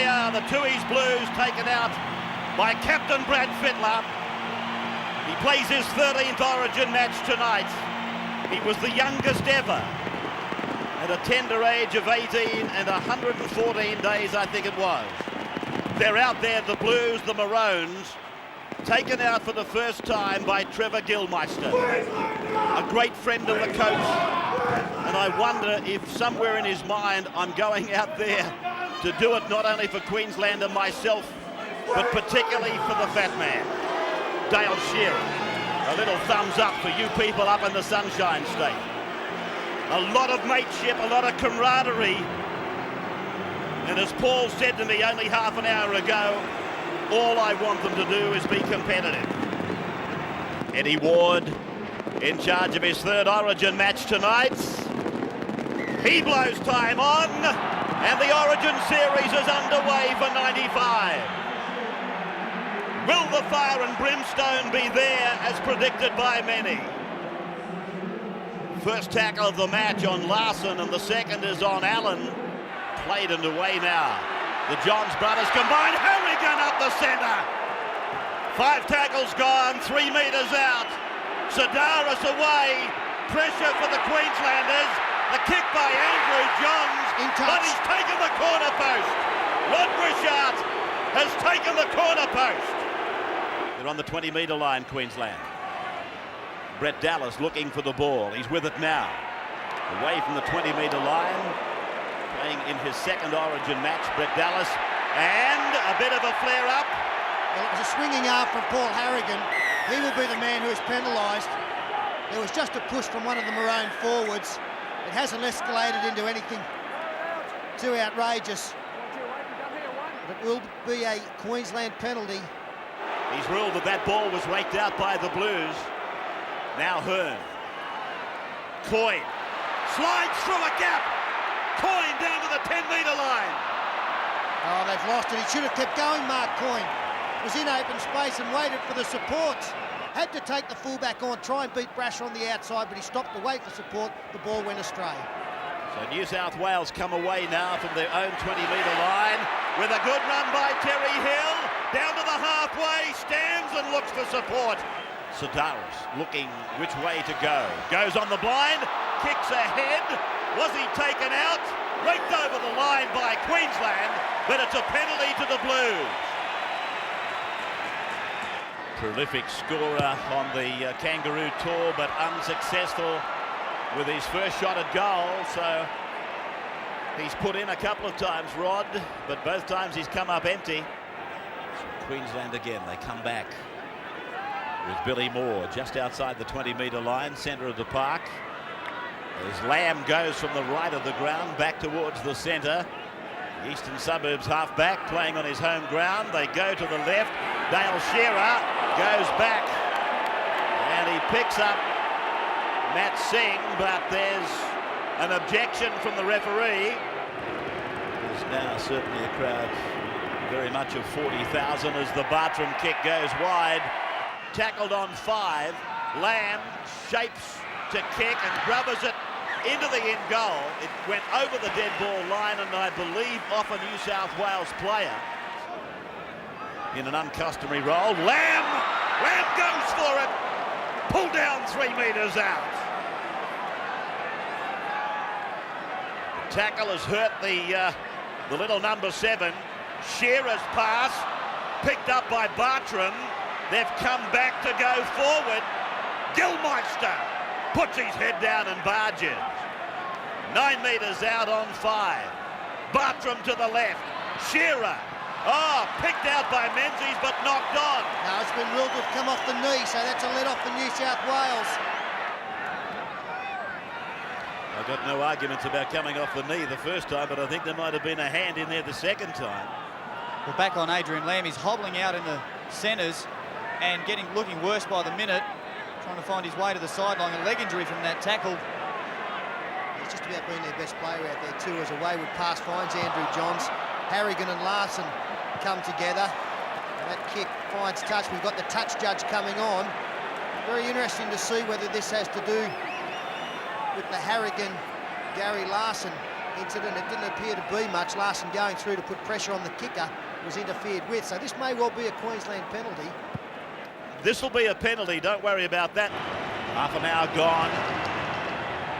they are, the Tooheys Blues taken out by Captain Brad Fittler. He plays his 13th Origin match tonight. He was the youngest ever at a tender age of 18 and 114 days, I think it was. They're out there, the Blues, the Maroons, taken out for the first time by Trevor Gilmeister, a great friend of the coach. And I wonder if somewhere in his mind I'm going out there to do it not only for Queensland and myself, but particularly for the fat man, Dale Shearer. A little thumbs up for you people up in the Sunshine State. A lot of mateship, a lot of camaraderie. And as Paul said to me only half an hour ago, all I want them to do is be competitive. Eddie Ward in charge of his third Origin match tonight. He blows time on, and the Origin series is underway for 95. Will the fire and brimstone be there as predicted by many? First tackle of the match on Larson, and the second is on Allen. Played and away now. The Johns brothers combine. Harrigan up the centre. 5 tackles gone, 3 metres out. Sedaris away. Pressure for the Queenslanders. The kick by Andrew Johns, but he's taken the corner post. Rod Wishart has taken the corner post. They're on the 20-metre line, Queensland. Brett Dallas looking for the ball. He's with it now. Away from the 20-metre line. Playing in his second Origin match, Brett Dallas. And a bit of a flare-up. Well, it was a swinging arm from Paul Harrigan. He will be the man who is penalised. There was just a push from one of the Maroon forwards. It hasn't escalated into anything too outrageous. It will be a Queensland penalty. He's ruled that ball was raked out by the Blues. Now Hearn. Coyne slides through a gap. Coyne down to the 10-metre line. Oh, they've lost it. He should have kept going, Mark Coyne. Was in open space and waited for the supports. Had to take the fullback on, try and beat Brasher on the outside, but he stopped to wait for support. The ball went astray. So New South Wales come away now from their own 20-metre line with a good run by Terry Hill. Down to the halfway, stands and looks for support. Sedaris looking which way to go. Goes on the blind, kicks ahead. Was he taken out? Raked over the line by Queensland, but it's a penalty to the Blues. Prolific scorer on the Kangaroo Tour, but unsuccessful with his first shot at goal. So he's put in a couple of times, Rod, but both times he's come up empty. So Queensland again, they come back with Billy Moore just outside the 20-metre line, centre of the park. As Lamb goes from the right of the ground back towards the centre. The Eastern Suburbs half-back playing on his home ground. They go to the left. Dale Shearer goes back and he picks up Matt Singh, but there's an objection from the referee. There's now certainly a crowd very much of 40,000 as the Bartram kick goes wide. Tackled on 5. Lamb shapes to kick and grubbers it into the end goal. It went over the dead ball line and I believe off a New South Wales player in an uncustomary roll. Lamb goes for it. Pulled down 3 metres out. The tackle has hurt the little number 7. Shearer's pass picked up by Bartram. They've come back to go forward. Gilmeister puts his head down and barges. 9 metres out on 5. Bartram to the left. Shearer. Oh, picked out by Menzies but knocked on. No, it's been ruled to have come off the knee, so that's a let-off for New South Wales. I've got no arguments about coming off the knee the first time, but I think there might have been a hand in there the second time. Well, back on Adrian Lamb, he's hobbling out in the centres and looking worse by the minute, trying to find his way to the sideline. A leg injury from that tackle. It's just about being their best player out there too, as a wayward pass finds Andrew Johns. Harrigan and Larson come together. And that kick finds touch. We've got the touch judge coming on. Very interesting to see whether this has to do with the Harrigan-Gary Larson incident. It didn't appear to be much. Larson going through to put pressure on the kicker was interfered with. So this may well be a Queensland penalty. This will be a penalty, don't worry about that. Half an hour gone.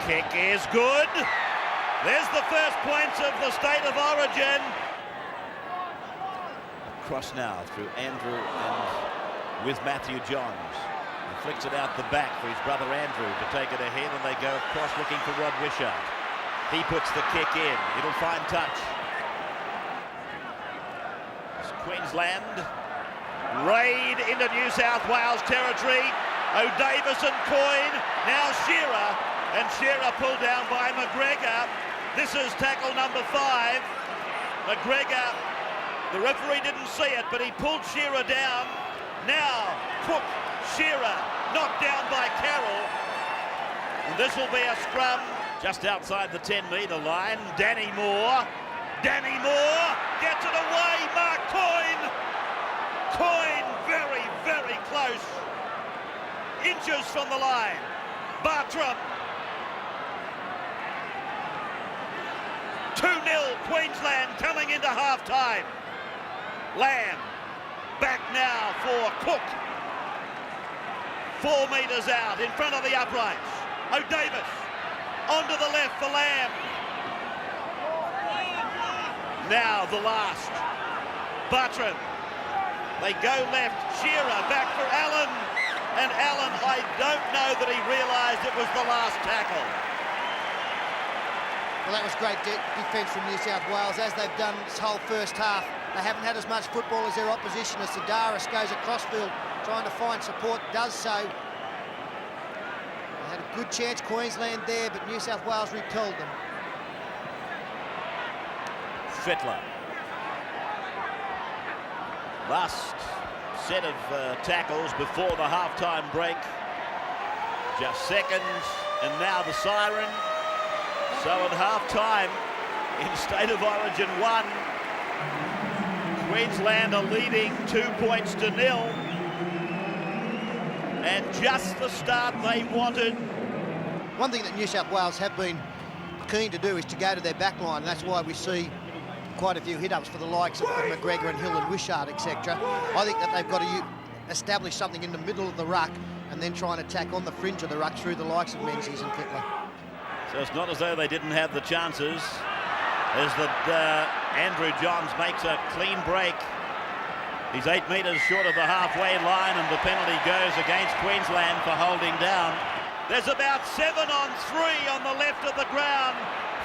Kick is good. There's the first points of the State of Origin. Cross now through Andrew and with Matthew Johns. He flicks it out the back for his brother Andrew to take it ahead, and they go across looking for Rod Wishart. He puts the kick in. It'll find touch. It's Queensland raid into New South Wales territory. O'Davis and Coyne. Now Shearer. And Shearer pulled down by McGregor. This is tackle number 5. McGregor, the referee didn't see it, but he pulled Shearer down. Now Cook, Shearer, knocked down by Carroll. And this will be a scrum just outside the 10-metre line. Danny Moore gets it away. Mark Coyne. Coyne very, very close. Inches from the line. Bartram. 2-0 Queensland coming into half-time. Lamb back now for Cook. 4 metres out in front of the uprights. O'Davis onto the left for Lamb. Now the last. Bartram. They go left. Shearer back for Allen. And Allen, I don't know that he realised it was the last tackle. Well, that was great defence from New South Wales, as they've done this whole first half. They haven't had as much football as their opposition, as Sidaris goes across field trying to find support, does so. They had a good chance, Queensland, there, but New South Wales repelled them. Fittler. Last set of tackles before the half-time break. Just seconds, and now the siren. So at half-time, in State of Origin 1, Queensland are leading 2 points to 0. And just the start they wanted. One thing that New South Wales have been keen to do is to go to their back line. That's why we see quite a few hit-ups for the likes of McGregor and Hill and Wishart, etc. I think that they've got to establish something in the middle of the ruck and then try and attack on the fringe of the ruck through the likes of Menzies and Fittler. So it's not as though they didn't have the chances. As Andrew Johns makes a clean break. He's 8 metres short of the halfway line, and the penalty goes against Queensland for holding down. There's about 7 on 3 on the left of the ground.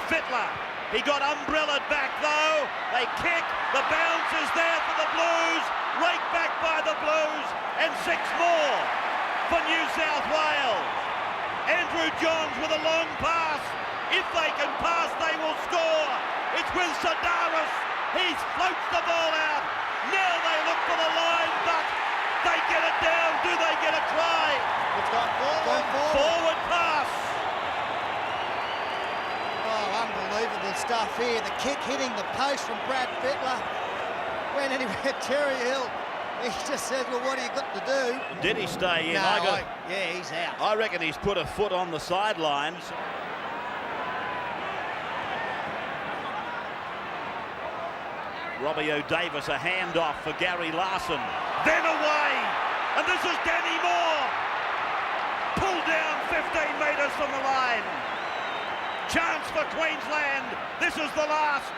Fittler, he got umbrellaed back though. They kick, the bounce is there for the Blues. Raked back by the Blues, and 6 more for New South Wales. Andrew Johns with a long pass. If they can pass, they will score. It's with Sidaris. He floats the ball out. Now they look for the line, but they get it down. Do they get a try? It's gone forward. Forward pass. Oh, unbelievable stuff here. The kick hitting the post from Brad Fittler. Went anywhere, Terry Hill. He just said, well, what do you got to do? Did he stay in? No, yeah, he's out. I reckon he's put a foot on the sidelines. Robbie O'Davis, a handoff for Gary Larson. Then away, and this is Danny Moore. Pulled down 15 metres from the line. Chance for Queensland. This is the last.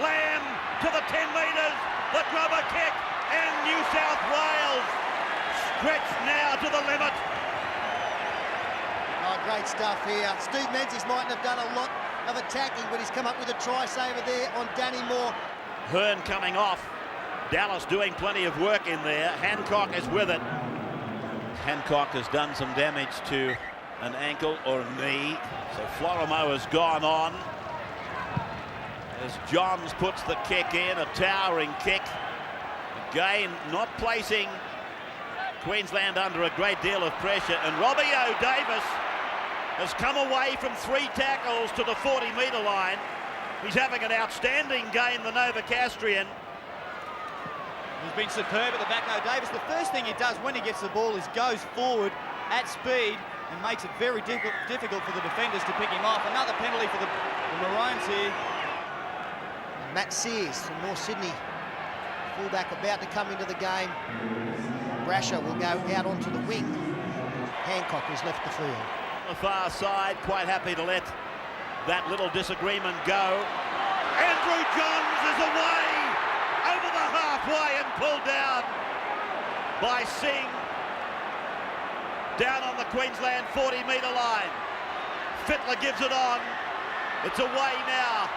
Lamb to the 10 metres. The grubber kick, and New South Wales stretched now to the limit. Oh, great stuff here. Steve Menzies mightn't have done a lot of attacking, but he's come up with a try saver there on Danny Moore. Hearn coming off. Dallas doing plenty of work in there. Hancock is with it. Hancock has done some damage to an ankle or a knee. So Florimo has gone on. As Johns puts the kick in, a towering kick. Again, not placing Queensland under a great deal of pressure. And Robbie O'Davis has come away from 3 tackles to the 40-metre line. He's having an outstanding game, the Novocastrian. He's been superb at the back, O'Davis. The first thing he does when he gets the ball is goes forward at speed and makes it very difficult for the defenders to pick him off. Another penalty for the Maroons here. Matt Sears from North Sydney, fullback, about to come into the game. Brasher will go out onto the wing. Hancock has left the field. On the far side, quite happy to let that little disagreement go. Andrew Johns is away over the halfway and pulled down by Singh. Down on the Queensland 40-metre line. Fittler gives it on. It's away now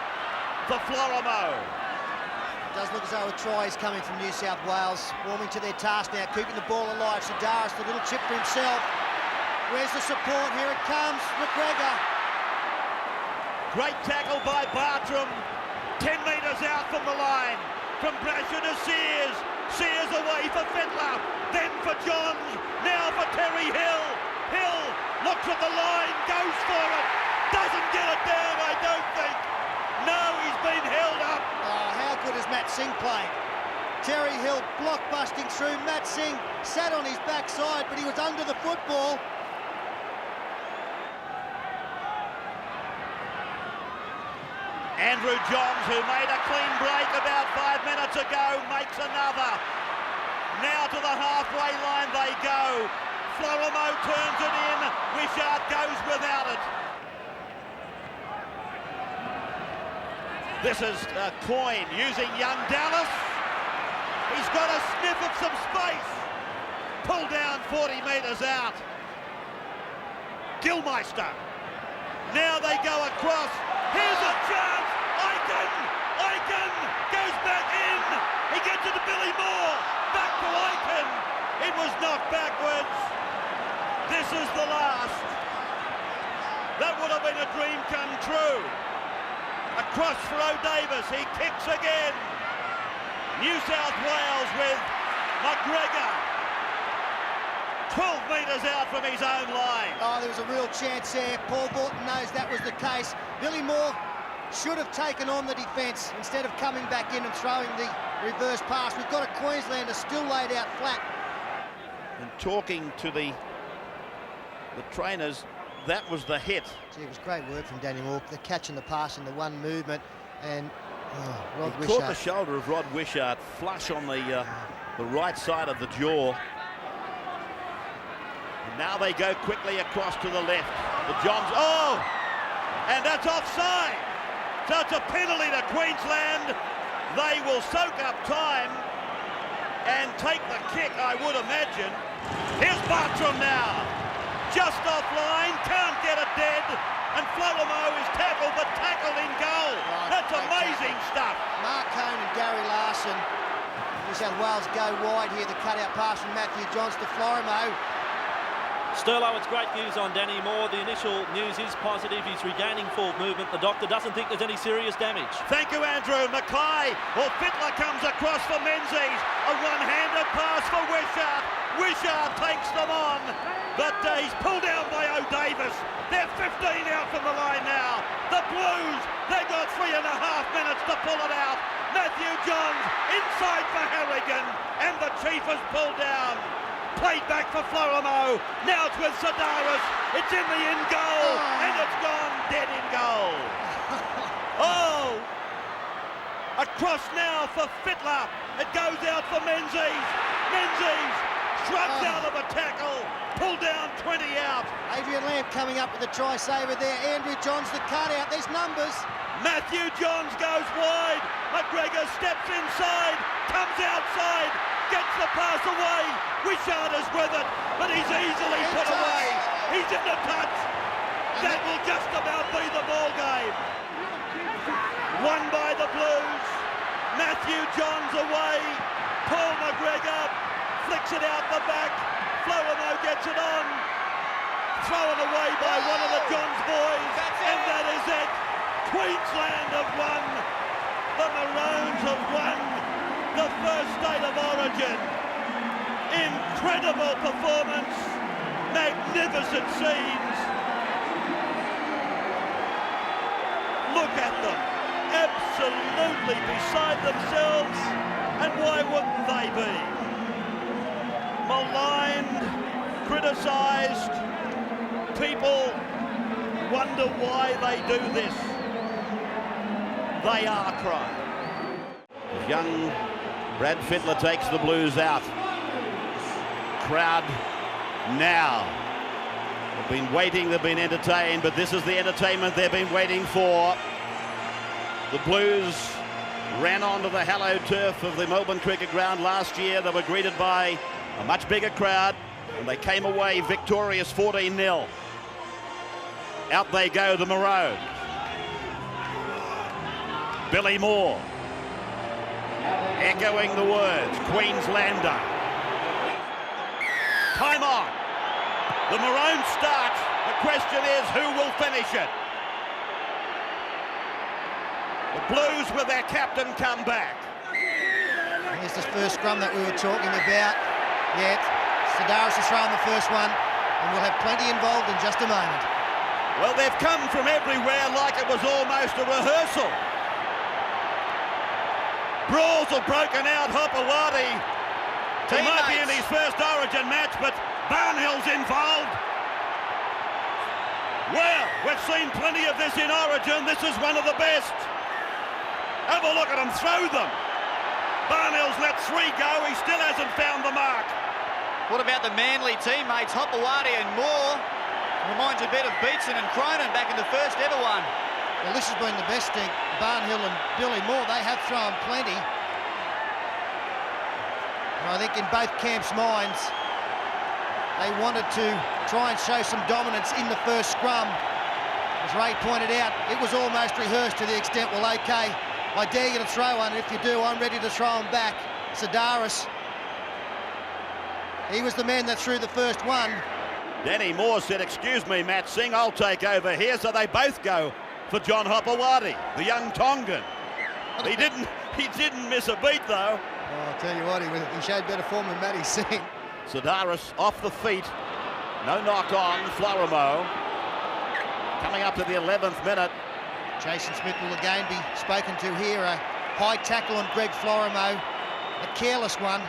for Florimo. It does look as though a try is coming from New South Wales, warming to their task now, keeping the ball alive. Sedaris, the little chip for himself. Where's the support? Here it comes, McGregor. Great tackle by Bartram. 10 metres out from the line. From Brasher to Sears. Sears away for Fittler. Then for Johns. Now for Terry Hill. Hill looks at the line, goes for it. Doesn't get it down, I don't think. No, he's been held up. Oh, how good has Matt Singh played? Terry Hill block busting through. Matt Singh sat on his backside, but he was under the football. Andrew Johns, who made a clean break about 5 minutes ago, makes another. Now to the halfway line they go. Florimo turns it in. Wishart goes without it. This is Coyne using young Dallas. He's got a sniff of some space. Pulled down 40 metres out. Gilmeister. Now they go across. Here's a chance. Aiken goes back in. He gets it to Billy Moore. Back to Aiken. It was knocked backwards. This is the last. That would have been a dream come true. Across for O'Davis. He kicks again. New South Wales with McGregor. 12 metres out from his own line. Oh, there was a real chance there. Paul Borton knows that was the case. Billy Moore should have taken on the defence instead of coming back in and throwing the reverse pass. We've got a Queenslander still laid out flat. And talking to the trainers, that was the hit. Gee, it was great work from Danny Moore. The catch and the pass in the one movement, and Rod He Wishart caught the shoulder of Rod Wishart flush on the right side of the jaw. And now they go quickly across to the left. The Johns, and that's offside. So it's a penalty to Queensland. They will soak up time and take the kick, I would imagine. Here's Bartram now. Just offline, can't get it dead. And Florimo is tackled, but tackled in goal. Right, that's amazing stuff. Mark Cohn and Gary Larson. New South Wales go wide here. The cutout pass from Matthew Johns to Florimo. Sterlo, it's great news on Danny Moore. The initial news is positive. He's regaining full movement. The doctor doesn't think there's any serious damage. Thank you, Andrew. Mackay or Fittler comes across for Menzies. A one-handed pass for Wishart. Wishart takes them on, but he's pulled down by O'Davis. They're 15 out from the line now. The Blues, they've got 3.5 minutes to pull it out. Matthew Johns inside for Harrigan, and the Chief has pulled down. Played back for Florimo. Now it's with Sedaris. It's in the in goal, and it's gone dead in goal. Across now for Fittler. It goes out for Menzies. Menzies shrugs out of a tackle. Pulled down 20 out. Adrian Lamb coming up with the try saver there. Andrew Johns the cutout. There's numbers. Matthew Johns goes wide. McGregor steps inside. Comes outside. Gets the pass away. Wishart is with it, but he's easily put away. He's in the touch. That will just about be the ball game. Won by the Blues. Matthew Johns away. Paul McGregor flicks it out the back. Florimo gets it on. Thrown away by one of the Johns boys. And that is it. Queensland have won. The Maroons have won the first state of origin. Incredible performance. Magnificent scenes. Look at them. Absolutely beside themselves. And why wouldn't they be? Maligned, criticised. People wonder why they do this. They are crying. young Brad Fittler takes the Blues out. Crowd now. They've been waiting, they've been entertained, but this is the entertainment they've been waiting for. The Blues ran onto the hallowed turf of the Melbourne Cricket Ground last year. They were greeted by a much bigger crowd, and they came away victorious 14-0. Out they go, the Maroons. Billy Moore echoing the words, Queenslander. Time on. The Maroons start. The question is, who will finish it? The Blues with their captain come back. Here's the first scrum that we were talking about. Yeah, Sedaris is throwing the first one, and we'll have plenty involved in just a moment. Well, they've come from everywhere like it was almost a rehearsal. Brawls have broken out. Hopewadi, he might be in his first Origin match, but Barnhill's involved. Well, we've seen plenty of this in Origin. This is one of the best. Have a look at him throw them. Barnhill's let 3 go. He still hasn't found the mark. What about the Manly teammates, Hopewadi and Moore? Reminds you a bit of Beatson and Cronin back in the first ever one. Well, this has been the best thing. Barnhill and Billy Moore, they have thrown plenty. And I think in both camps' minds, they wanted to try and show some dominance in the first scrum. As Ray pointed out, it was almost rehearsed to the extent, well, okay, I dare you to throw one, and if you do, I'm ready to throw them back. Sedaris, he was the man that threw the first one. Danny Moore said, excuse me, Matt Singh, I'll take over here. So they both go for John Hopewadi, the young Tongan. He didn't miss a beat, though. Oh, I'll tell you what, he showed better form than Matty Singh. Sedaris off the feet. No knock on. Florimo coming up to the 11th minute. Jason Smith will again be spoken to here. A high tackle on Greg Florimo. A careless one.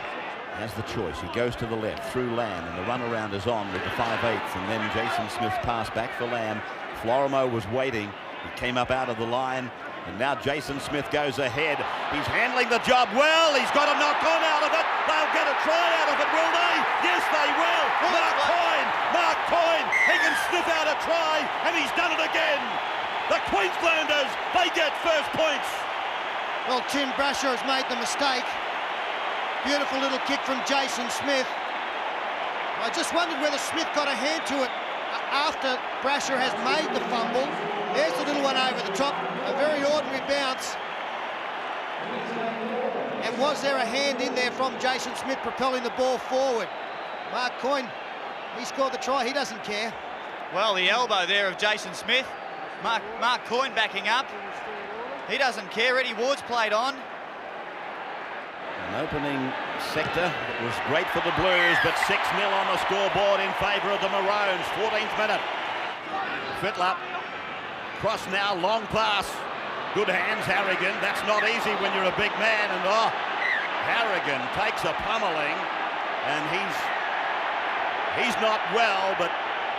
Has the choice. He goes to the left through Lamb, and the runaround is on with the 5/8, and then Jason Smith pass back for Lamb. Florimo was waiting. He came up out of the line, and now Jason Smith goes ahead. He's handling the job well. He's got a knock on out of it. They'll get a try out of it, will they? Yes, they will. Mark Coyne, he can sniff out a try, and he's done it again. The Queenslanders, they get first points. Well, Tim Brasher has made the mistake. Beautiful little kick from Jason Smith. I just wondered whether Smith got a hand to it after Brasher has made the fumble. There's the little one over the top, a very ordinary bounce. And was there a hand in there from Jason Smith propelling the ball forward? Mark Coyne, he scored the try, he doesn't care. Well, the elbow there of Jason Smith. Mark Coyne backing up. He doesn't care. Eddie Ward's played on. An opening sector that was great for the Blues, but 6-0 on the scoreboard in favour of the Maroons. 14th minute. Fittler. Cross now, long pass. Good hands, Harrigan. That's not easy when you're a big man. And Harrigan takes a pummeling, and he's not well, but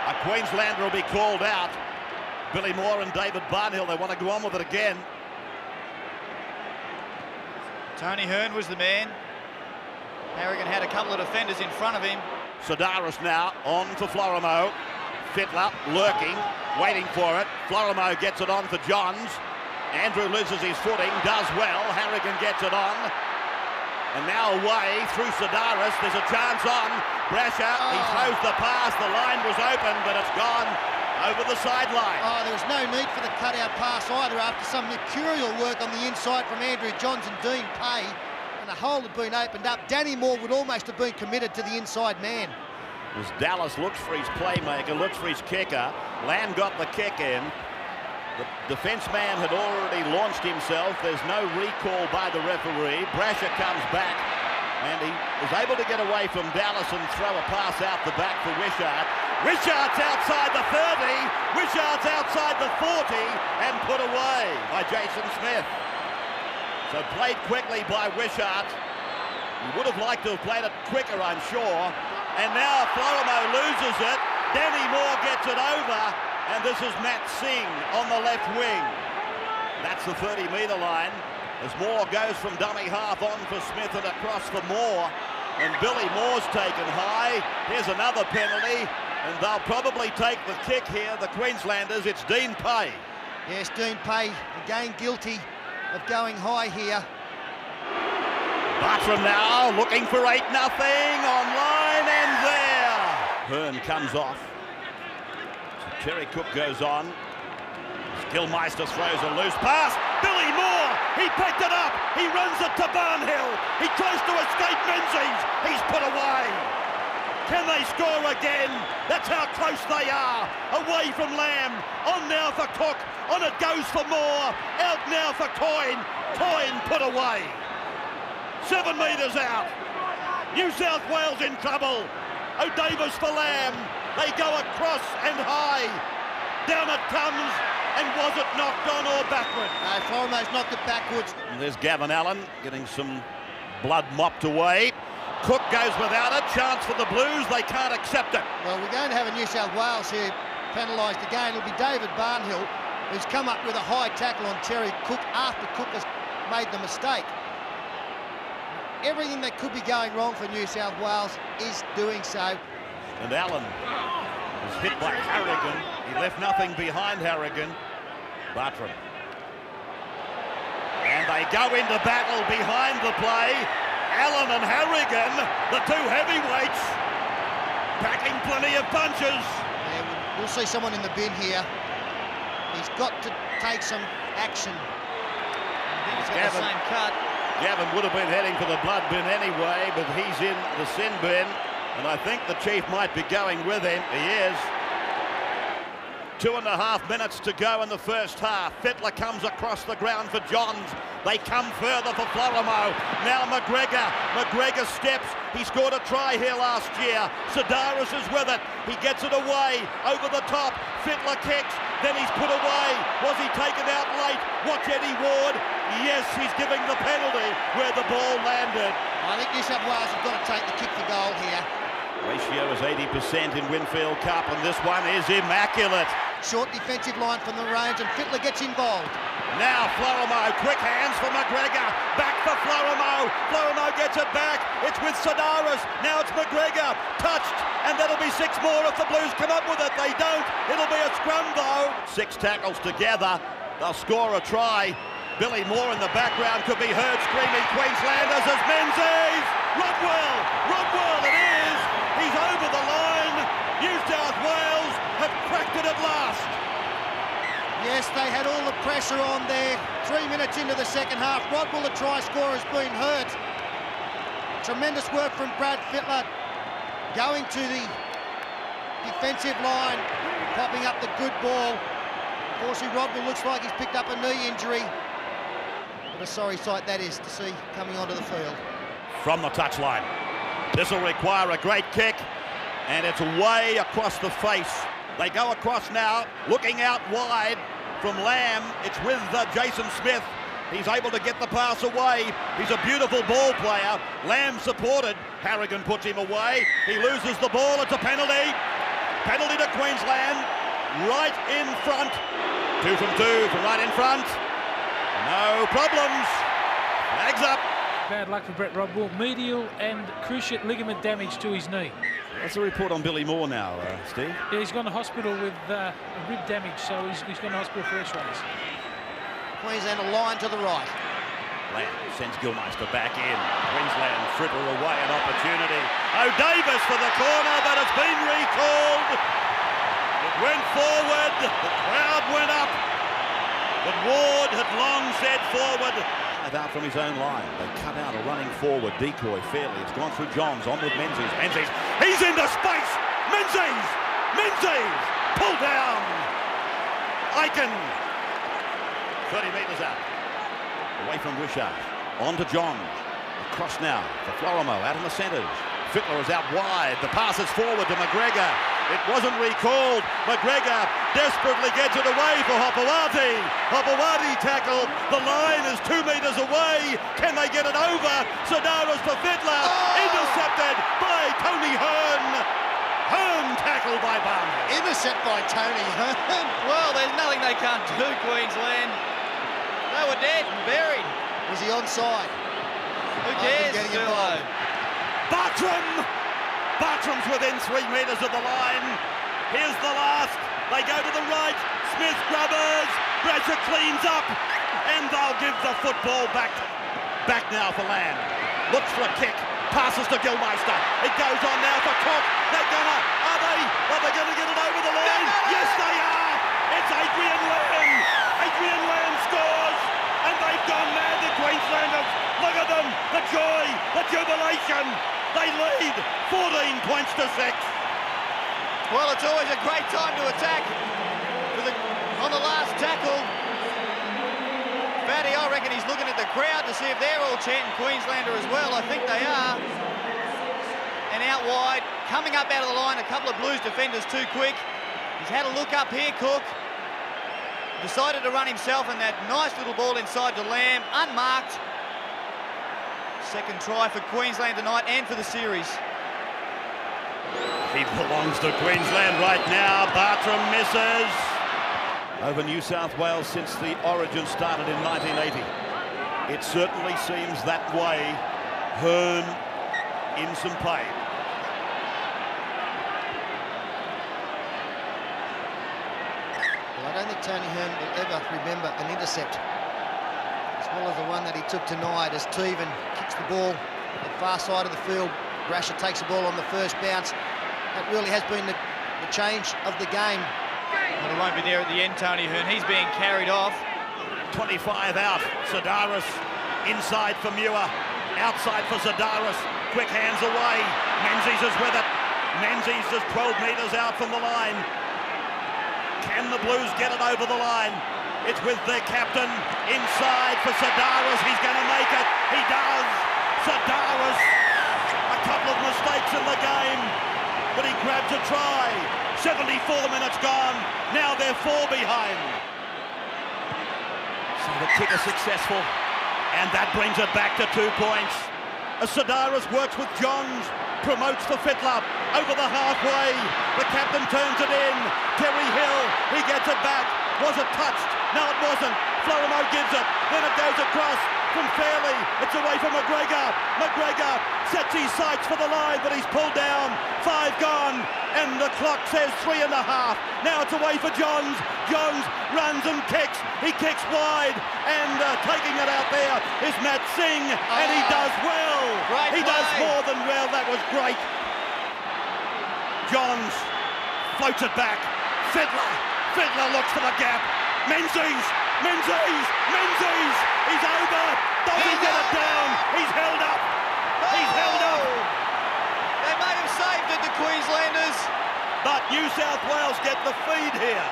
a Queenslander will be called out. Billy Moore and David Barnhill, they want to go on with it again. Tony Hearn was the man. Harrigan had a couple of defenders in front of him. Sedaris now on for Florimo. Fittler lurking, waiting for it. Florimo gets it on for Johns. Andrew loses his footing, does well. Harrigan gets it on. And now away through Sedaris. There's a chance on Brasher. He throws the pass. The line was open, but it's gone over the sideline. Oh, there was no need for the cutout pass either after some mercurial work on the inside from Andrew Johns and Dean Pay. And the hole had been opened up. Danny Moore would almost have been committed to the inside man. As Dallas looks for his playmaker, looks for his kicker. Lamb got the kick in. The defence man had already launched himself. There's no recall by the referee. Brasher comes back, and he was able to get away from Dallas and throw a pass out the back for Wishart. Wishart's outside the 30. Wishart's outside the 40, and put away by Jason Smith. So played quickly by Wishart. He would have liked to have played it quicker, I'm sure. And now Florimo loses it. Danny Moore gets it over. And this is Matt Singh on the left wing. That's the 30-metre line. As Moore goes from dummy half on for Smith and across for Moore. And Billy Moore's taken high. Here's another penalty. And they'll probably take the kick here, the Queenslanders. It's Dean Pay. Yes, Dean Pay again guilty of going high here. Bartram now looking for 8-0 on line and there. Hearn comes off. So Terry Cook goes on. Gilmeister throws a loose pass. Billy Moore, he picked it up. He runs it to Barnhill. He tries to escape Menzies. He's put away. Can they score again? That's how close they are. Away from Lamb. On now for Cook. On it goes for Moore. Out now for Coyne. Coyne put away. 7 metres out. New South Wales in trouble. O'Davis for Lamb. They go across and high. Down it comes. And was it knocked on or backward? No, Florimo's knocked it backwards. And there's Gavin Allen getting some blood mopped away. Cook goes without it. Chance for the Blues. They can't accept it. Well, we're going to have a New South Wales here penalised again. It'll be David Barnhill, who's come up with a high tackle on Terry Cook after Cook has made the mistake. Everything that could be going wrong for New South Wales is doing so. And Allen was hit by Harrigan. He left nothing behind Harrigan. Bartram. And they go into battle behind the play. Allen and Harrigan, the two heavyweights, packing plenty of punches. Yeah, we'll see someone in the bin here. He's got to take some action. I think he's got the same cut. Gavin would have been heading for the blood bin anyway, but he's in the sin bin. And I think the Chief might be going with him. He is. 2.5 minutes to go in the first half. Fittler comes across the ground for Johns. They come further for Florimo. Now McGregor. McGregor steps. He scored a try here last year. Sedaris is with it. He gets it away. Over the top. Fittler kicks. Then he's put away. Was he taken out late? Watch Eddie Ward. Yes, he's giving the penalty where the ball landed. I think New South Wales have got to take the kick for goal here. Ratio is 80% in Winfield Cup, and this one is immaculate. Short defensive line from the range, and Fittler gets involved. Now Florimo, quick hands for McGregor. Back for Florimo. Florimo gets it back. It's with Sedaris. Now it's McGregor. Touched, and that'll be 6 more if the Blues come up with it. They don't. It'll be a scrum, though. 6 tackles together. They'll score a try. Billy Moore in the background could be heard screaming Queenslanders as Menzies. Rodwell. Rodwell, it is. He's over the line. New South Wales have cracked it at last. Yes, they had all the pressure on there. 3 minutes into the second half. Rodwell, the try scorer, has been hurt. Tremendous work from Brad Fittler. Going to the defensive line, popping up the good ball. Unfortunately, Rodwell looks like he's picked up a knee injury. What a sorry sight that is to see coming onto the field. From the touchline. This will require a great kick, and it's way across the face. They go across now, looking out wide from Lamb. It's with Jason Smith. He's able to get the pass away. He's a beautiful ball player. Lamb supported. Harrigan puts him away. He loses the ball. It's a penalty. Penalty to Queensland. Right in front. 2 from 2 from right in front. No problems. Flags up. Bad luck for Brett Rodwell. Medial and cruciate ligament damage to his knee. What's the report on Billy Moore now, Steve? Yeah, he's gone to hospital with a rib damage, so he's gone to hospital for x-rays. Queensland a line to the right. Lamb sends Gilmeister back in. Queensland fritter away an opportunity. O'Davis for the corner, but it's been recalled. It went forward. The crowd went up. But Ward had long said forward. Out from his own line. They cut out a running forward decoy fairly. It's gone through Johns, on with Menzies. Menzies, he's into space! Menzies! Menzies! Pull down! Aiken! 30 metres out. Away from Wishart. On to Johns. Across now for Florimo, out in the centres. Fittler is out wide. The pass is forward to McGregor. It wasn't recalled. McGregor desperately gets it away for Hopewadi. Hopewadi tackled. The line is 2 metres away. Can they get it over? Sedaris for Fittler. Intercepted by Tony Hearn. Hearn tackled by Barnhill. Intercept by Tony Hearn. Well, there's nothing they can't do, Queensland. They were dead and buried. Was he onside? Who cares? Getting Sturlo. involved. Bartram's within 3 metres of the line. Here's the last. They go to the right. Smith grubbers. Brasher cleans up. And they'll give the football back. Back now for Lamb. Looks for a kick. Passes to Gilmeister. It goes on now for Cook. Are they gonna get it over the line? Yes, they are. It's Adrian Lamb. Adrian Lamb scores. And they've gone mad, the Queenslanders. Look at them. The joy, the jubilation. They lead 14 points to 6. Well, it's always a great time to attack. On the last tackle, Fatty, I reckon he's looking at the crowd to see if they're all chanting Queenslander as well. I think they are. And out wide, coming up out of the line, a couple of Blues defenders too quick. He's had a look up here, Cook. Decided to run himself, and that nice little ball inside to Lamb, unmarked. Second try for Queensland tonight and for the series. He belongs to Queensland right now. Bartram misses. Over New South Wales since the origin started in 1980. It certainly seems that way. Hearn in some pain. Well, I don't think Tony Hearn will ever remember an intercept as well as the one that he took tonight, as Teven kicks the ball at the far side of the field. Brasher takes the ball on the first bounce. That really has been the change of the game. Well, it won't be there at the end, Tony Hearn. He's being carried off. 25 out. Sidaris inside for Muir. Outside for Sidaris. Quick hands away. Menzies is with it. Menzies is 12 metres out from the line. Can the Blues get it over the line? It's with their captain inside for Sidaris. He's going to make it. He does. Sidaris. A couple of mistakes in the game, but he grabs a try. 74 minutes gone. Now they're 4 behind. So the kick is successful, and that brings it back to 2 points. As Sidaris works with Johns, promotes for Fittler over the halfway. The captain turns it in. Terry Hill, he gets it back. Was it touched? No, it wasn't. Florimo gives it. Then it goes across from Fairley. It's away from McGregor. McGregor sets his sights for the line, but he's pulled down. 5 gone, and the clock says 3.5. Now it's away for Johns. Johns runs and kicks. He kicks wide, and taking it out there is Matt Singh, and he does well. He does more than well. That was great. Johns floats it back. Fittler looks for the gap. Menzies. He's over. Doesn't get it down. He's held up. He's held up. They may have saved it, the Queenslanders. But New South Wales get the feed here.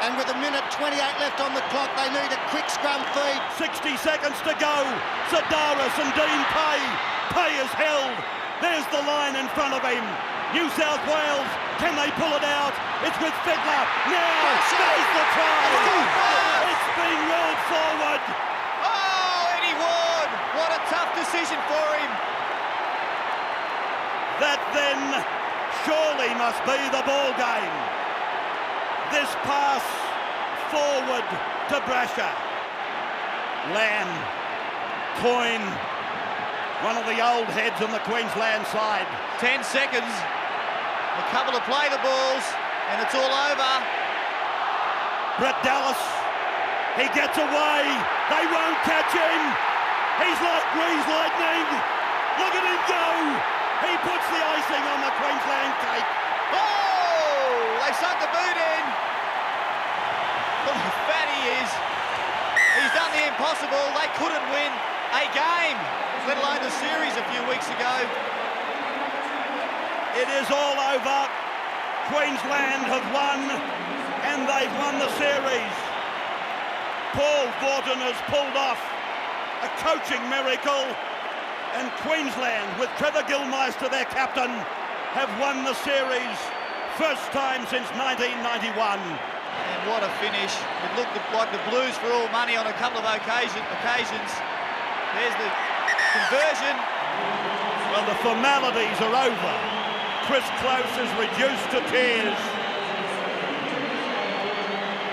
And with 1:28 left on the clock, they need a quick scrum feed. 60 seconds to go. Sidaris and Dean Pay. Pay is held. There's the line in front of him. New South Wales, can they pull it out? It's with Fittler. Now, there's the try. It's being rolled forward. Oh, Eddie Ward. What a tough decision for him. That then surely must be the ball game. This pass forward to Brasher. Lamb, Coyne, one of the old heads on the Queensland side. 10 seconds. A couple of play the balls, and it's all over. Brett Dallas, he gets away. They won't catch him. He's like greased lightning. Look at him go. He puts the icing on the Queensland cake. Oh, they sunk the boot in. Look how fat he is. He's done the impossible. They couldn't win a game, let alone the series a few weeks ago. It is all over. Queensland have won, and they've won the series. Paul Vaughton has pulled off a coaching miracle, and Queensland, with Trevor Gilmeister, their captain, have won the series. First time since 1991. And what a finish. It looked like the Blues for all money on a couple of occasions. There's the conversion. Well, the formalities are over. Chris Close is reduced to tears.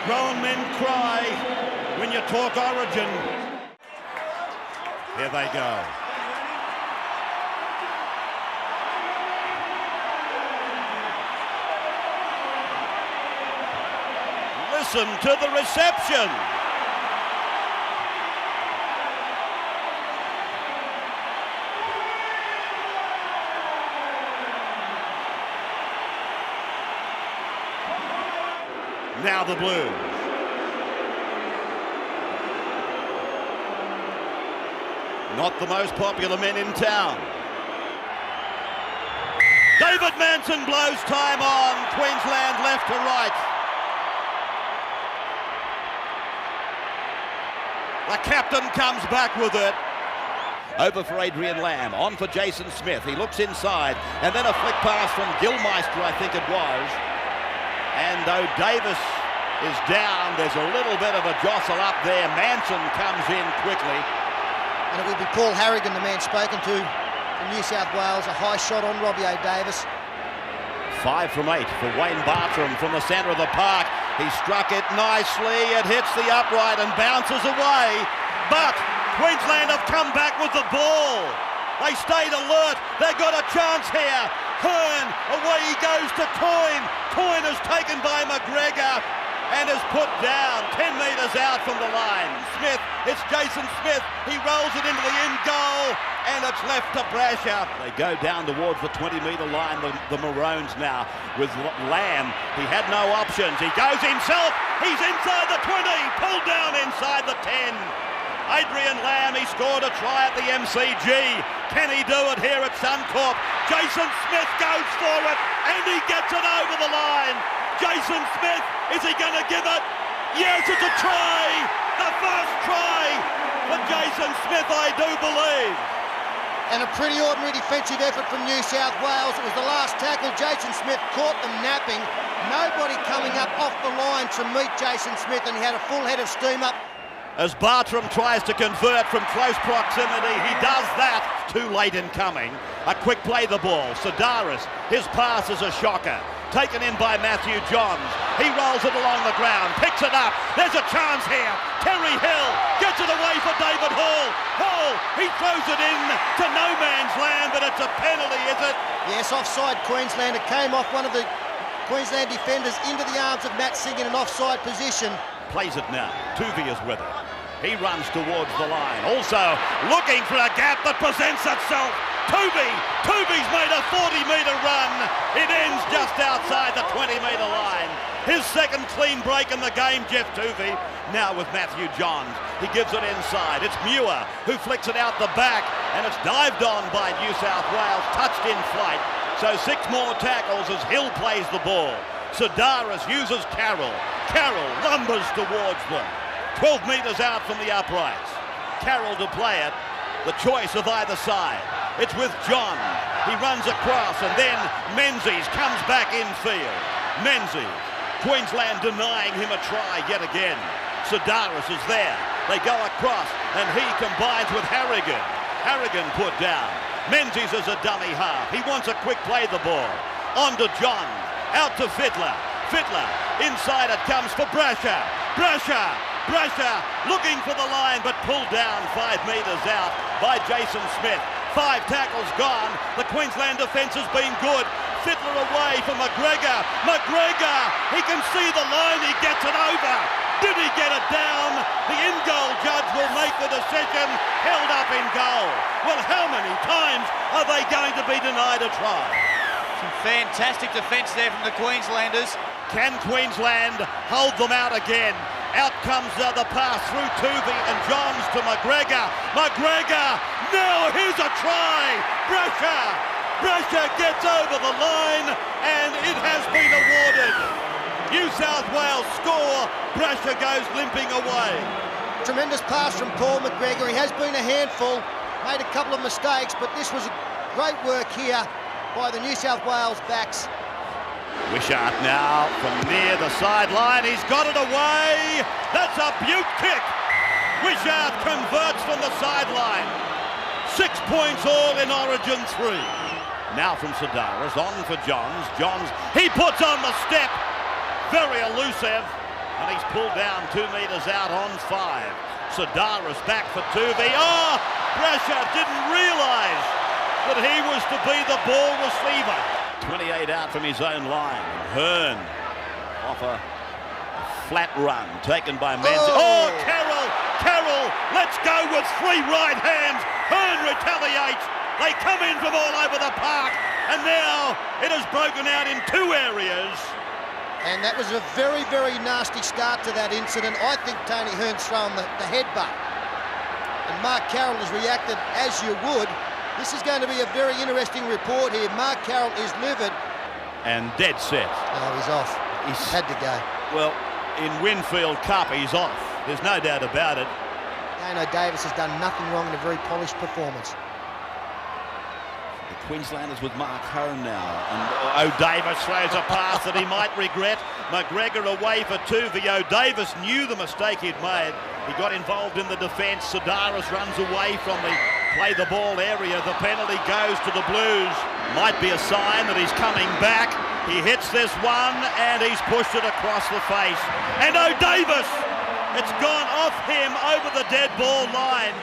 Grown men cry when you talk origin. Here they go. Listen to the reception. Now the Blues. Not the most popular men in town. David Manson blows time on. Queensland left to right. The captain comes back with it. Over for Adrian Lamb, on for Jason Smith. He looks inside, and then a flick pass from Gilmeister, I think it was. And though Davis is down, there's a little bit of a jostle up there. Manson comes in quickly. And it will be Paul Harrigan, the man spoken to from New South Wales. A high shot on Robbie O'Davis. 5 from 8 for Wayne Bartram from the centre of the park. He struck it nicely. It hits the upright and bounces away. But Queensland have come back with the ball. They stayed alert. They got a chance here. Hearn, away he goes to Coyne. Coyne is taken by McGregor and is put down 10 metres out from the line. Smith, it's Jason Smith. He rolls it into the end goal and it's left to Brasher. They go down towards the 20-metre line, the Maroons now, with Lamb. He had no options. He goes himself. He's inside the 20, pulled down inside the 10. Adrian Lamb, he scored a try at the MCG. Can he do it here at Suncorp? Jason Smith goes for it and he gets it over the line. Jason Smith, is he going to give it? Yes, it's a try. The first try for Jason Smith, I do believe. And a pretty ordinary defensive effort from New South Wales. It was the last tackle. Jason Smith caught them napping. Nobody coming up off the line to meet Jason Smith, and he had a full head of steam up. As Bartram tries to convert from close proximity, he does that. Too late in coming. A quick play the ball. Sidaris, his pass is a shocker. Taken in by Matthew Johns. He rolls it along the ground, picks it up. There's a chance here. Terry Hill gets it away for David Hall. Hall, he throws it in to no man's land, but it's a penalty, is it? Yes, offside Queensland. It came off one of the Queensland defenders into the arms of Matt Singh in an offside position. Plays it now. Tuvey is with it. He runs towards the line. Also looking for a gap that presents itself. Tuvey's made a 40-metre run. It ends just outside the 20-metre line. His second clean break in the game, Jeff Tuvey. Now with Matthew Johns. He gives it inside. It's Muir who flicks it out the back, and it's dived on by New South Wales, touched in flight. So 6 more tackles as Hill plays the ball. Sidaris uses Carroll. Carroll lumbers towards them. 12 metres out from the uprights. Carroll to play it. The choice of either side. It's with John. He runs across, and then Menzies comes back infield. Menzies. Queensland denying him a try yet again. Sidaris is there. They go across, and he combines with Harrigan. Harrigan put down. Menzies is a dummy half. He wants a quick play the ball. On to John. Out to Fittler. Fittler. Inside it comes for Brasher. Brasher looking for the line, but pulled down 5 metres out by Jason Smith. 5 tackles gone. The Queensland defence has been good. Fittler away for McGregor. McGregor, he can see the line. He gets it over. Did he get it down? The in-goal judge will make the decision. Held up in goal. Well, how many times are they going to be denied a try? Some fantastic defence there from the Queenslanders. Can Queensland hold them out again? Out comes the pass through Tuvey and Johns to McGregor. McGregor, now here's a try. Brasher gets over the line and it has been awarded. New South Wales score. Brasher goes limping away. Tremendous pass from Paul McGregor. He has been a handful, made a couple of mistakes, but this was great work here by the New South Wales backs. Wishart now from near the sideline. He's got it away. That's a beaut kick. Wishart converts from the sideline. 6 points all in Origin 3. Now from Sidaris, on for Johns. Johns, he puts on the step. Very elusive. And he's pulled down 2 metres out on 5. Sidaris back for Tuvey. Oh! Brasher didn't realise that he was to be the ball receiver. 28 out from his own line. Hearn off a flat run taken by Manson. Oh, Carroll, let's go with 3 right hands. Hearn retaliates. They come in from all over the park, and now it has broken out in 2 areas. And that was a very, very nasty start to that incident. I think Tony Hearn's thrown the headbutt. And Mark Carroll has reacted as you would. This is going to be a very interesting report here. Mark Carroll is livid. And dead set. Oh, he's off. He's had to go. Well, in Winfield Cup, he's off. There's no doubt about it. Dano Davis has done nothing wrong in a very polished performance. The Queenslanders with Mark Hearn now. And O'Davis throws a pass that he might regret. McGregor away for 2. O'Davis knew the mistake he'd made. He got involved in the defence. Sidaris runs away from the play the ball area. The penalty goes to the Blues. Might be a sign that he's coming back. He hits this one and he's pushed it across the face. And O'Davis, it's gone off him over the dead ball line.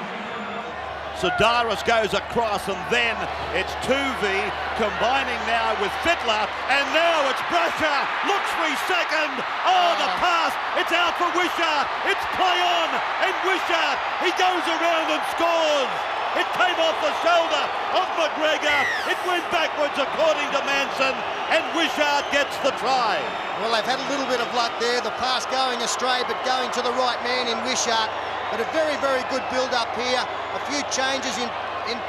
Sidaris goes across, and then it's Tuvey combining now with Fittler, and now it's Brasher, looks for his second. Oh, the pass, it's out for Wishart, it's play on, and Wishart, he goes around and scores. It came off the shoulder of McGregor, it went backwards according to Manson, and Wishart gets the try. Well, they've had a little bit of luck there, the pass going astray, but going to the right man in Wishart. But a very, very good build-up here. A few changes in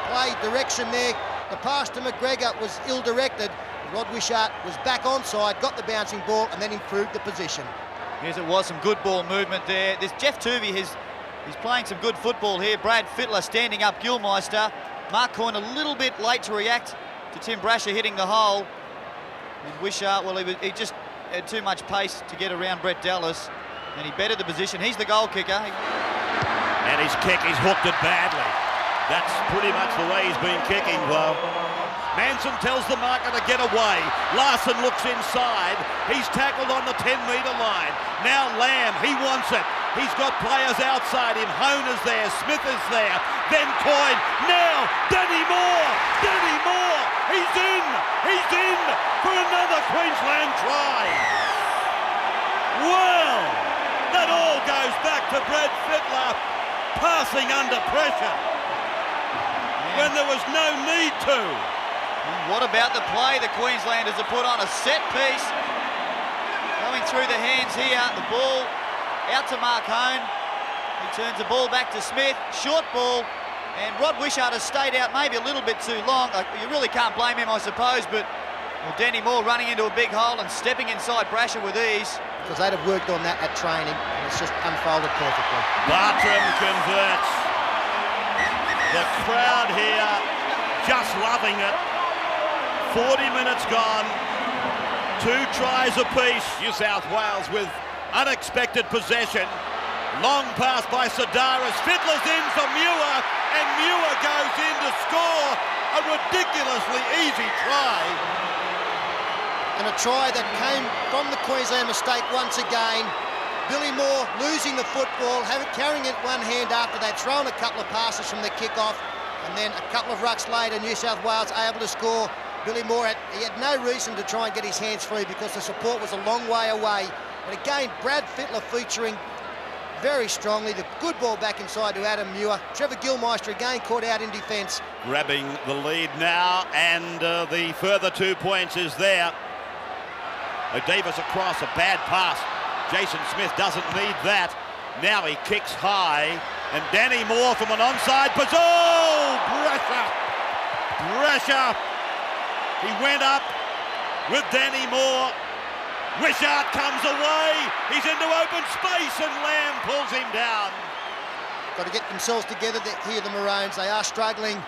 play direction there. The pass to McGregor was ill-directed. Rod Wishart was back onside, got the bouncing ball, and then improved the position. Yes, it was some good ball movement there. This Jeff Tuvey, he's playing some good football here. Brad Fittler standing up Gilmeister. Mark Coyne a little bit late to react to Tim Brasher hitting the hole. And Wishart, well, he just had too much pace to get around Brett Dallas, and he bettered the position. He's the goal kicker. And his kick, he's hooked it badly. That's pretty much the way he's been kicking, though. Manson tells the marker to get away. Larson looks inside. He's tackled on the 10-metre line. Now Lamb, he wants it. He's got players outside him. Honer's there, Smith is there. Then Coyne. Now Danny Moore. He's in for another Queensland try. Well, that all goes back to Brad Fittler passing under pressure when there was no need to. What about the play the Queenslanders have put on? A set piece going through the hands here. The ball out to Mark Hone. He turns the ball back to Smith. Short ball. And Rod Wishart has stayed out maybe a little bit too long. You really can't blame him, I suppose, but Danny Moore running into a big hole and stepping inside Brasher with ease. Because they'd have worked on that at training, and it's just unfolded perfectly. Bartram converts. The crowd here just loving it. 40 minutes gone. 2 tries apiece. New South Wales with unexpected possession. Long pass by Sidaris. Fittler's in for Muir, and Muir goes in to score a ridiculously easy try. And a try that came from the Queensland mistake once again. Billy Moore losing the football, carrying it one hand after they'd thrown a couple of passes from the kick-off, and then a couple of rucks later, New South Wales able to score. Billy Moore had no reason to try and get his hands free because the support was a long way away. But again, Brad Fittler featuring very strongly. The good ball back inside to Adam Muir. Trevor Gilmeister again caught out in defence. Grabbing the lead now, and the further 2 points is there. O'Davis across, a bad pass. Jason Smith doesn't need that. Now he kicks high, and Danny Moore from an onside position. Oh, Brasher. He went up with Danny Moore. Wishart comes away. He's into open space, and Lamb pulls him down. Got to get themselves together here, the Maroons. They are struggling.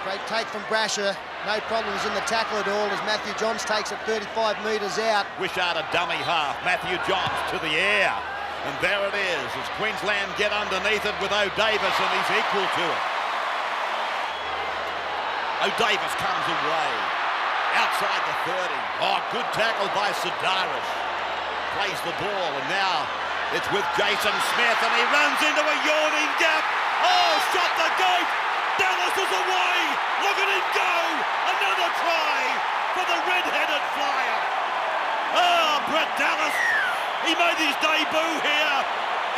Great take from Brasher. No problems in the tackle at all as Matthew Johns takes it 35 metres out. Wishart a dummy half. Matthew Johns to the air. And there it is as Queensland get underneath it with O'Davis, and he's equal to it. O'Davis comes away. Outside the 30. Oh, good tackle by Sidaris. Plays the ball, and now it's with Jason Smith, and he runs into a yawning gap, Oh, shut the gate! Dallas is away! Look at him go! Another try for the red-headed flyer. Oh, Brett Dallas, he made his debut here,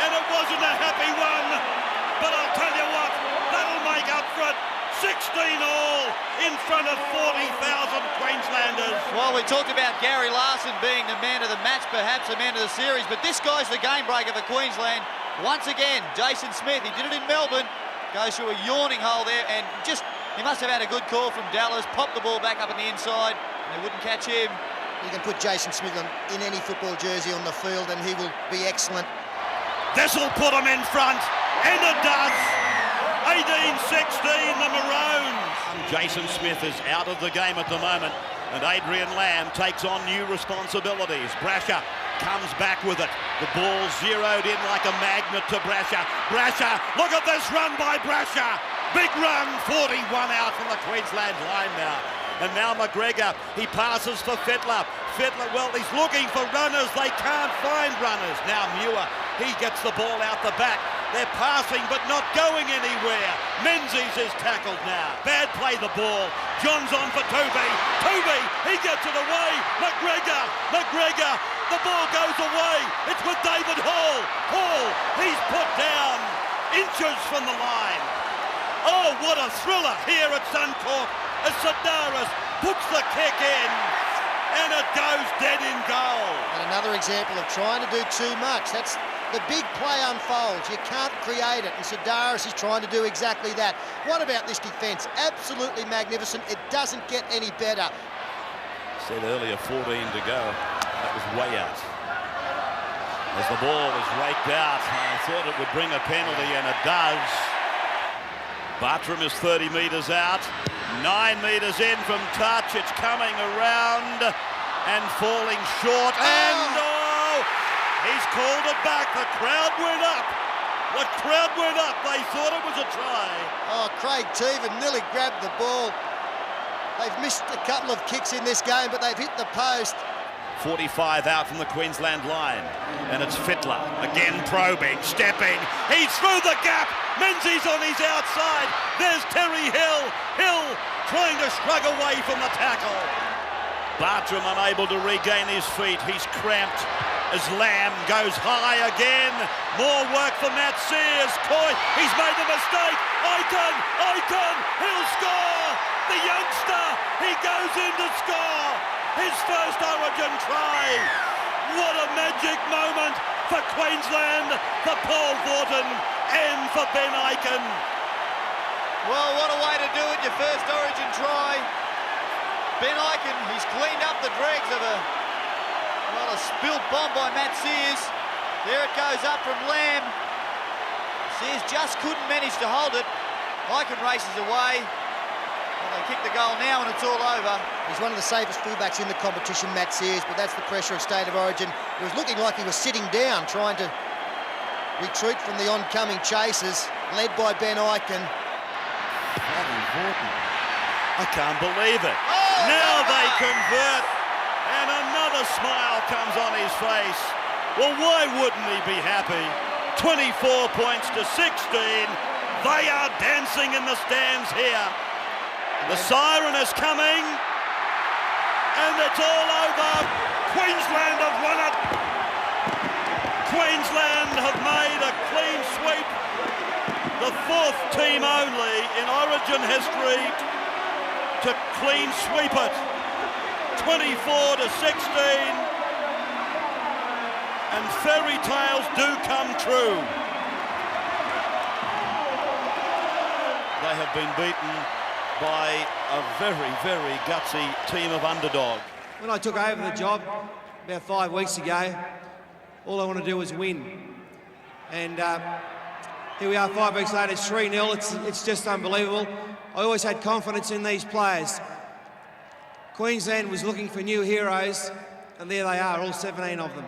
and it wasn't a happy one. But I'll tell you what, that'll make up for it. 16 all in front of 40,000 Queenslanders. Well, we talked about Gary Larson being the man of the match, perhaps the man of the series, but this guy's the game breaker for Queensland. Once again, Jason Smith, he did it in Melbourne, goes through a yawning hole there, and just, he must have had a good call from Dallas, popped the ball back up on the inside, and they wouldn't catch him. You can put Jason Smith in any football jersey on the field and he will be excellent. This'll put him in front, and it does. 18-16, the Maroons. Jason Smith is out of the game at the moment, and Adrian Lamb takes on new responsibilities. Brasher comes back with it. The ball zeroed in like a magnet to Brasher. Brasher, look at this run by Brasher. Big run, 41 out from the Queensland line now. And now McGregor, he passes for Fittler. Fittler, well, he's looking for runners. They can't find runners. Now Muir, he gets the ball out the back. They're passing but not going anywhere. Menzies is tackled now. Bad play the ball. John's on for Toby. Toby, he gets it away. McGregor, the ball goes away. It's with David Hall. Hall, he's put down inches from the line. Oh, what a thriller here at Suncorp as Sidaris puts the kick in. And it goes dead in goal. And another example of trying to do too much. That's the big play unfolds. You can't create it, and Sidaris is trying to do exactly that. What about this defence? Absolutely magnificent. It doesn't get any better. Said earlier, 14 to go. That was way out. As the ball was raked out, I thought it would bring a penalty, and it does. Bartram is 30 metres out. 9 metres in from touch. It's coming around and falling short. And he's called it back. The crowd went up. The crowd went up. They thought it was a try. Oh, Craig Teevan nearly grabbed the ball. They've missed a couple of kicks in this game, but they've hit the post. 45 out from the Queensland line. And it's Fittler. Again probing, stepping. He's through the gap. Menzies on his outside. There's Terry Hill. Hill trying to shrug away from the tackle. Bartram unable to regain his feet. He's cramped as Lamb goes high again. More work for Matt Sears. Coy, he's made the mistake. Icon, he'll score. The youngster, he goes in to score. His first Origin try. What a magic moment for Queensland, for Paul Vaughton and for Ben Ikin. Well, what a way to do it, your first Origin try. Ben Ikin, he's cleaned up the dregs of a spilled bomb by Matt Sears. There it goes up from Lamb. Sears just couldn't manage to hold it. Ikin races away. Well, they kick the goal now and it's all over. He's one of the safest fullbacks in the competition, Matt Sears, but that's the pressure of State of Origin. It was looking like he was sitting down, trying to retreat from the oncoming chasers, led by Ben Ikin. I can't believe it. Now they convert, and another smile comes on his face. Well, why wouldn't he be happy? 24 points to 16. They are dancing in the stands here. The siren is coming, and it's all over. Queensland have won it. Queensland have made a clean sweep. The fourth team only in Origin history to clean sweep it. 24 to 16. And fairy tales do come true. They have been beaten by a very, very gutsy team of underdog. When I took over the job about 5 weeks ago, all I want to do was win. And here we are 5 weeks later, it's 3-0, it's just unbelievable. I always had confidence in these players. Queensland was looking for new heroes, and there they are, all 17 of them.